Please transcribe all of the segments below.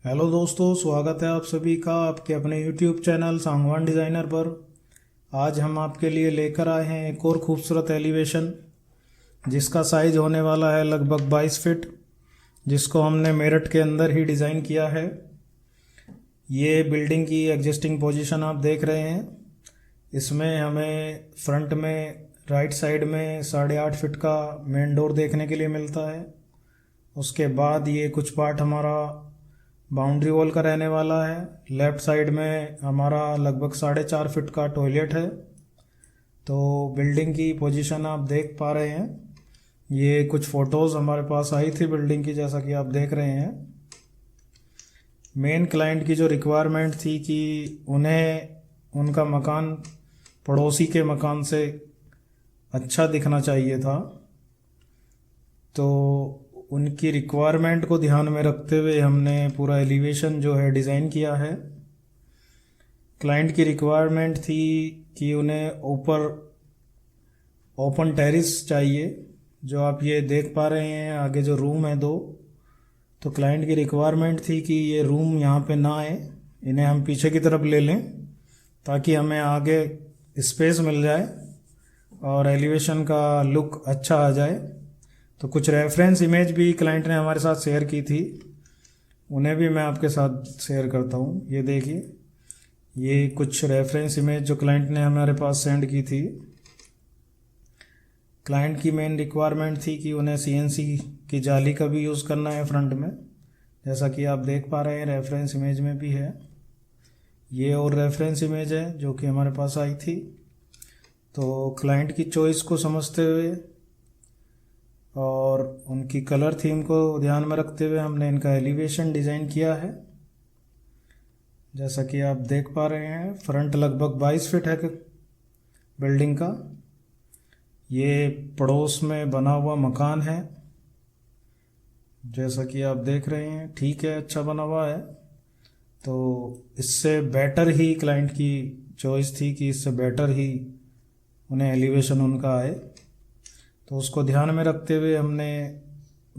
Hello दोस्तों, स्वागत है आप सभी का आपके अपने यूट्यूब चैनल सांगवान डिज़ाइनर पर। आज हम आपके लिए लेकर आए हैं एक और खूबसूरत एलिवेशन जिसका साइज़ होने वाला है लगभग 22 फीट, जिसको हमने मेरठ के अंदर ही डिज़ाइन किया है। ये बिल्डिंग की एग्जिस्टिंग पोजीशन आप देख रहे हैं। इसमें हमें फ्रंट में राइट साइड में 8.5 फीट का मेन डोर देखने के लिए मिलता है। उसके बाद ये कुछ पार्ट हमारा बाउंड्री वॉल का रहने वाला है। लेफ़्ट साइड में हमारा लगभग 4.5 फीट का टॉयलेट है। तो बिल्डिंग की पोजीशन आप देख पा रहे हैं। ये कुछ फ़ोटोज़ हमारे पास आई थी बिल्डिंग की, जैसा कि आप देख रहे हैं। मेन क्लाइंट की जो रिक्वायरमेंट थी कि उन्हें उनका मकान पड़ोसी के मकान से अच्छा दिखना चाहिए था, तो उनकी रिक्वायरमेंट को ध्यान में रखते हुए हमने पूरा एलिवेशन जो है डिज़ाइन किया है। क्लाइंट की रिक्वायरमेंट थी कि उन्हें ऊपर ओपन टेरिस चाहिए। जो आप ये देख पा रहे हैं आगे जो रूम है दो, तो क्लाइंट की रिक्वायरमेंट थी कि ये रूम यहाँ पे ना आए, इन्हें हम पीछे की तरफ ले लें ताकि हमें आगे स्पेस मिल जाए और एलिवेशन का लुक अच्छा आ जाए। तो कुछ रेफरेंस इमेज भी क्लाइंट ने हमारे साथ शेयर की थी, उन्हें भी मैं आपके साथ शेयर करता हूँ। ये देखिए, ये कुछ रेफरेंस इमेज जो क्लाइंट ने हमारे पास सेंड की थी। क्लाइंट की मेन रिक्वायरमेंट थी कि उन्हें सीएनसी की जाली का भी यूज़ करना है फ्रंट में, जैसा कि आप देख पा रहे हैं रेफरेंस इमेज में भी है। ये और रेफरेंस इमेज है जो कि हमारे पास आई थी। तो क्लाइंट की चॉइस को समझते हुए और उनकी कलर थीम को ध्यान में रखते हुए हमने इनका एलिवेशन डिज़ाइन किया है। जैसा कि आप देख पा रहे हैं, फ्रंट लगभग 22 फीट है बिल्डिंग का। ये पड़ोस में बना हुआ मकान है, जैसा कि आप देख रहे हैं। ठीक है, अच्छा बना हुआ है। तो इससे बेटर ही क्लाइंट की चॉइस थी कि इससे बेटर ही उन्हें एलिवेशन उनका आए, तो उसको ध्यान में रखते हुए हमने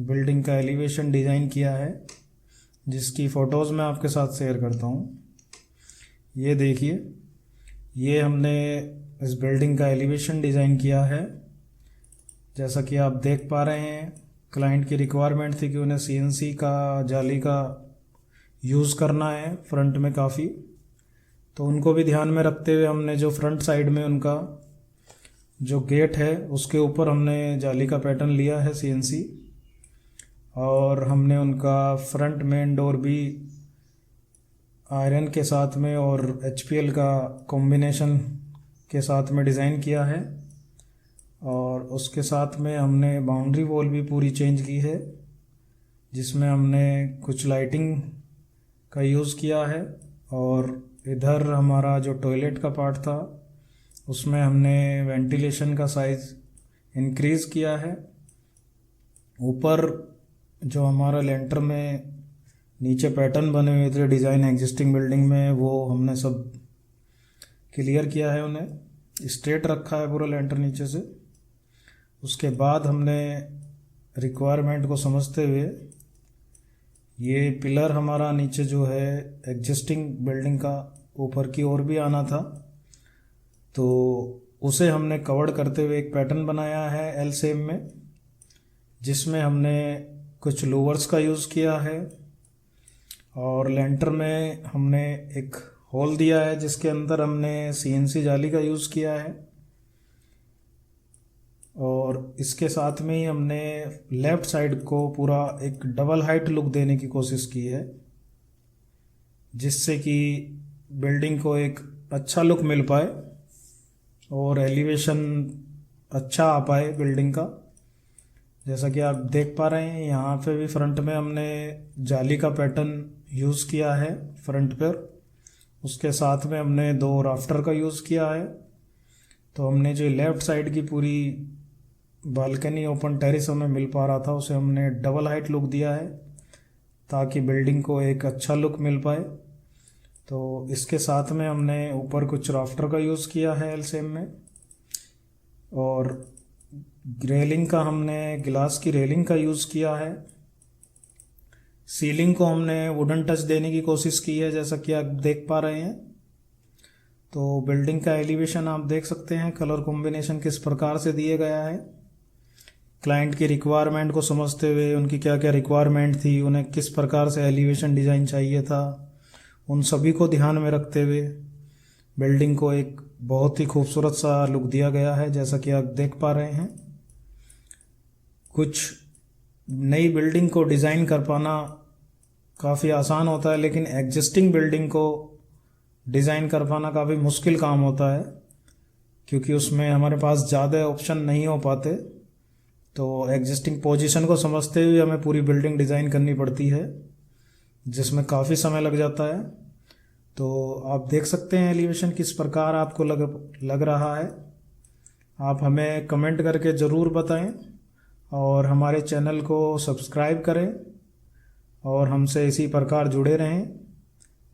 बिल्डिंग का एलिवेशन डिज़ाइन किया है, जिसकी फ़ोटोज़ मैं आपके साथ शेयर करता हूँ। ये देखिए, ये हमने इस बिल्डिंग का एलिवेशन डिज़ाइन किया है। जैसा कि आप देख पा रहे हैं, क्लाइंट की रिक्वायरमेंट थी कि उन्हें सीएनसी का जाली का यूज़ करना है फ्रंट में काफ़ी, तो उनको भी ध्यान में रखते हुए हमने जो फ्रंट साइड में उनका जो गेट है उसके ऊपर हमने जाली का पैटर्न लिया है सीएनसी, और हमने उनका फ्रंट मेन डोर भी आयरन के साथ में और एचपीएल का कॉम्बिनेशन के साथ में डिज़ाइन किया है। और उसके साथ में हमने बाउंड्री वॉल भी पूरी चेंज की है, जिसमें हमने कुछ लाइटिंग का यूज़ किया है। और इधर हमारा जो टॉयलेट का पार्ट था उसमें हमने वेंटिलेशन का साइज़ इंक्रीज़ किया है। ऊपर जो हमारा लेंटर में नीचे पैटर्न बने हुए थे डिज़ाइन एग्जिस्टिंग बिल्डिंग में, वो हमने सब क्लियर किया है, उन्हें स्ट्रेट रखा है पूरा लेंटर नीचे से। उसके बाद हमने रिक्वायरमेंट को समझते हुए ये पिलर हमारा नीचे जो है एग्जिस्टिंग बिल्डिंग का ऊपर की ओर भी आना था, तो उसे हमने कवर्ड करते हुए एक पैटर्न बनाया है एल शेप में, जिसमें हमने कुछ लोवर्स का यूज़ किया है। और लेंटर में हमने एक होल दिया है जिसके अंदर हमने सीएनसी जाली का यूज़ किया है। और इसके साथ में ही हमने लेफ़्ट साइड को पूरा एक डबल हाइट लुक देने की कोशिश की है, जिससे कि बिल्डिंग को एक अच्छा लुक मिल पाए और एलिवेशन अच्छा आ पाए बिल्डिंग का। जैसा कि आप देख पा रहे हैं, यहाँ पे भी फ्रंट में हमने जाली का पैटर्न यूज़ किया है फ्रंट पर। उसके साथ में हमने 2 राफ्टर का यूज़ किया है। तो हमने जो लेफ़्ट साइड की पूरी बालकनी ओपन टेरिस हमें मिल पा रहा था, उसे हमने डबल हाइट लुक दिया है ताकि बिल्डिंग को एक अच्छा लुक मिल पाए। तो इसके साथ में हमने ऊपर कुछ राफ्टर का यूज़ किया है एल शेप में, और रेलिंग का हमने ग्लास की रेलिंग का यूज़ किया है। सीलिंग को हमने वुडन टच देने की कोशिश की है, जैसा कि आप देख पा रहे हैं। तो बिल्डिंग का एलिवेशन आप देख सकते हैं, कलर कॉम्बिनेशन किस प्रकार से दिया गया है। क्लाइंट की रिक्वायरमेंट को समझते हुए, उनकी क्या क्या रिक्वायरमेंट थी, उन्हें किस प्रकार से एलिवेशन डिज़ाइन चाहिए था, उन सभी को ध्यान में रखते हुए बिल्डिंग को एक बहुत ही खूबसूरत सा लुक दिया गया है, जैसा कि आप देख पा रहे हैं। कुछ नई बिल्डिंग को डिज़ाइन कर पाना काफ़ी आसान होता है, लेकिन एग्जिस्टिंग बिल्डिंग को डिज़ाइन कर पाना काफ़ी मुश्किल काम होता है, क्योंकि उसमें हमारे पास ज़्यादा ऑप्शन नहीं हो पाते। तो एग्जिस्टिंग पोजीशन को समझते हुए हमें पूरी बिल्डिंग डिज़ाइन करनी पड़ती है, जिसमें काफ़ी समय लग जाता है। तो आप देख सकते हैं एलिवेशन किस प्रकार आपको लग रहा है। आप हमें कमेंट करके ज़रूर बताएं और हमारे चैनल को सब्सक्राइब करें और हमसे इसी प्रकार जुड़े रहें।